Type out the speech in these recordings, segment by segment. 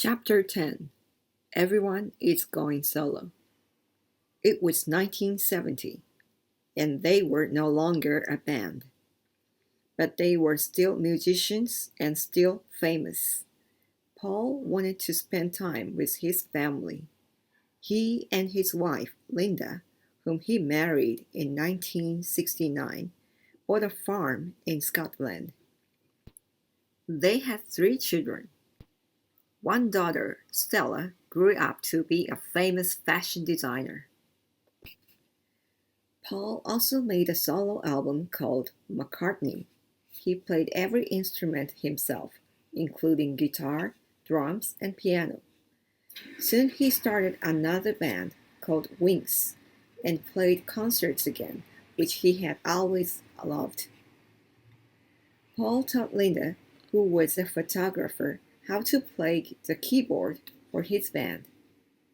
Chapter 10. Everyone is Going Solo. It was 1970, and they were no longer a band. But they were still musicians and still famous. Paul wanted to spend time with his family. He and his wife, Linda, whom he married in 1969, bought a farm in Scotland. They had 3 children. One daughter, Stella, grew up to be a famous fashion designer. Paul also made a solo album called McCartney. He played every instrument himself, including guitar, drums, and piano. Soon he started another band called Wings and played concerts again, which he had always loved. Paul taught Linda, who was a photographer, how to play the keyboard for his band.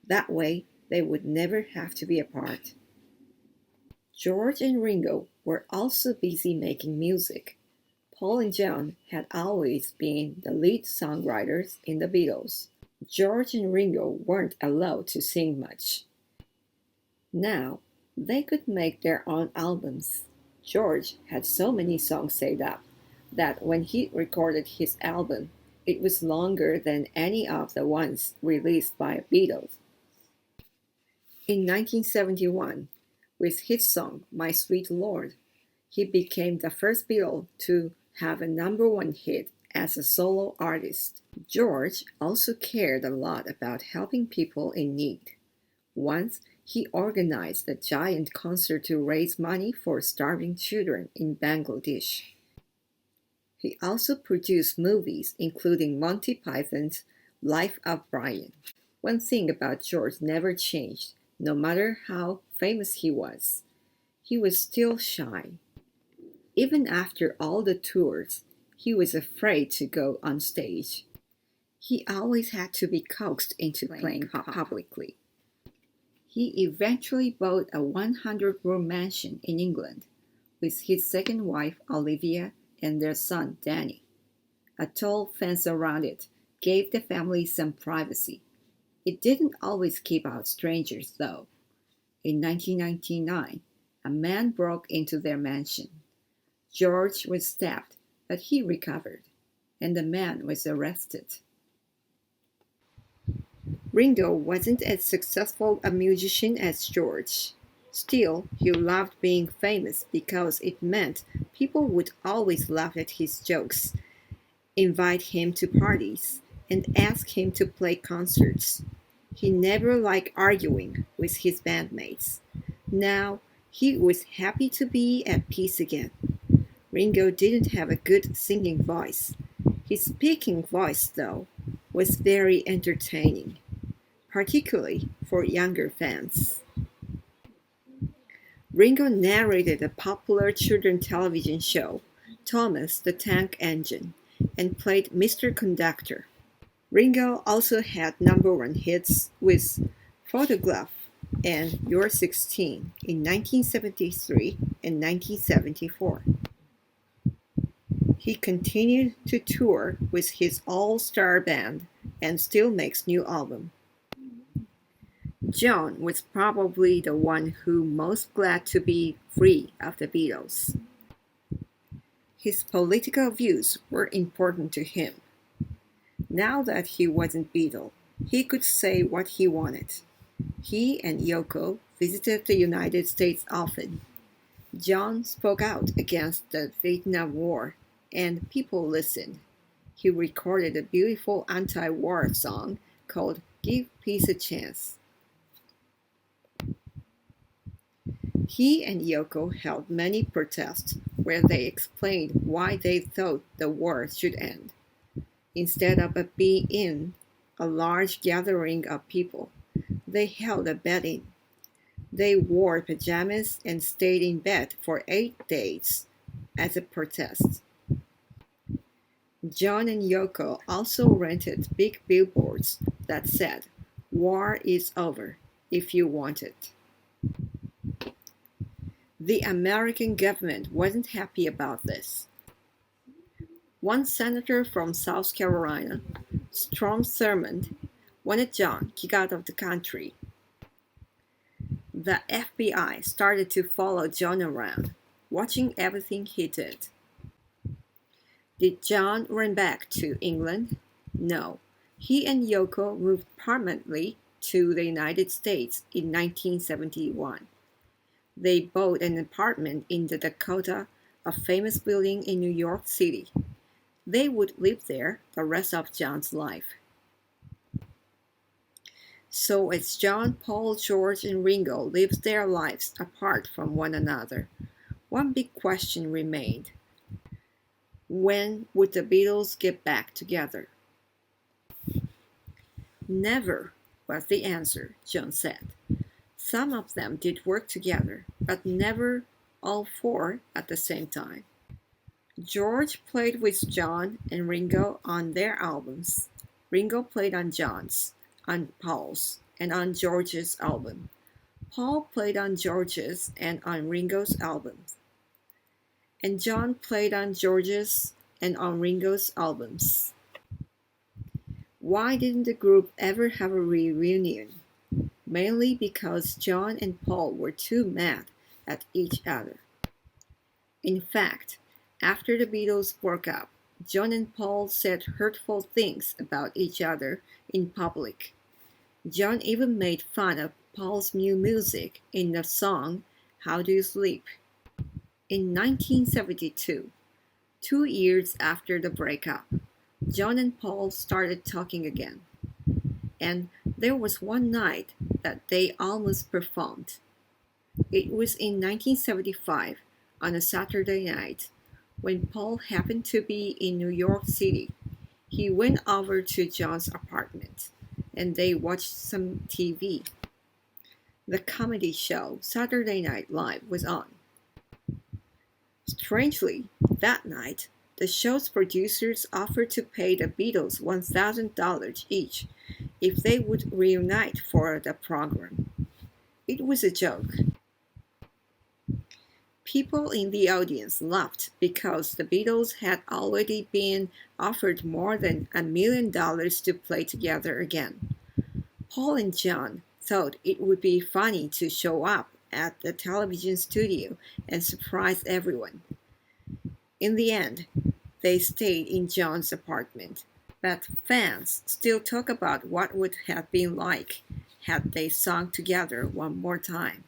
That way, they would never have to be apart. George and Ringo were also busy making music. Paul and John had always been the lead songwriters in the Beatles. George and Ringo weren't allowed to sing much. Now, they could make their own albums. George had so many songs saved up that when he recorded his album, it was longer than any of the ones released by Beatles. In 1971, with his song My Sweet Lord, he became the first Beatle to have a #1 hit as a solo artist. George also cared a lot about helping people in need. Once, he organized a giant concert to raise money for starving children in Bangladesh. He also produced movies including Monty Python's Life of Brian. One thing about George never changed, no matter how famous he was. He was still shy. Even after all the tours, he was afraid to go on stage. He always had to be coaxed into playing publicly. He eventually bought a 100-room mansion in England with his second wife, Olivia, and their son, Danny. A tall fence around it gave the family some privacy. It didn't always keep out strangers, though. In 1999, a man broke into their mansion. George was stabbed, but he recovered, and the man was arrested. Ringo wasn't as successful a musician as George. Still, he loved being famous because it meant people would always laugh at his jokes, invite him to parties, and ask him to play concerts. He never liked arguing with his bandmates. Now, he was happy to be at peace again. Ringo didn't have a good singing voice. His speaking voice, though, was very entertaining, particularly for younger fans. Ringo narrated a popular children's television show, Thomas the Tank Engine, and played Mr. Conductor. Ringo also had #1 hits with Photograph and You're 16 in 1973 and 1974. He continued to tour with his all-star band and still makes new albums. John was probably the one who most glad to be free of the Beatles. His political views were important to him. Now that he wasn't Beatle, he could say what he wanted. He and Yoko visited the United States often. John spoke out against the Vietnam War, and people listened. He recorded a beautiful anti-war song called Give Peace a Chance. He and Yoko held many protests where they explained why they thought the war should end. Instead of being in a large gathering of people, they held a bed-in. They wore pajamas and stayed in bed for 8 days as a protest. John and Yoko also rented big billboards that said, "War is over, if you want it." The American government wasn't happy about this. One senator from South Carolina Strong Thurmond wanted John kicked out of the country. The FBI started to follow John around, watching everything he did. Did John run back to England? No. He and Yoko moved permanently to the United States in 1971. They bought an apartment in the Dakota, a famous building in New York City. They would live there the rest of John's life. So as John, Paul, George, and Ringo lived their lives apart from one another, one big question remained. When would the Beatles get back together? Never, was the answer, John said. Some of them did work together, but never all four at the same time. George played with John and Ringo on their albums. Ringo played on John's, on Paul's, and on George's album. Paul played on George's and on Ringo's albums. And John played on George's and on Ringo's albums. Why didn't the group ever have a reunion? Mainly because John and Paul were too mad at each other. In fact, after the Beatles broke up, John and Paul said hurtful things about each other in public. John even made fun of Paul's new music in the song How Do You Sleep? In 1972, 2 years after the breakup, John and Paul started talking again. And there was one night that they almost performed. It was in 1975, on a Saturday night, when Paul happened to be in New York City. He went over to John's apartment, and they watched some TV. The comedy show Saturday Night Live was on. Strangely, that night, the show's producers offered to pay the Beatles $1,000 each if they would reunite for the program. It was a joke. People in the audience laughed because the Beatles had already been offered more than $1 million to play together again. Paul and John thought it would be funny to show up at the television studio and surprise everyone. In the end, they stayed in John's apartment, but fans still talk about what would have been like had they sung together one more time.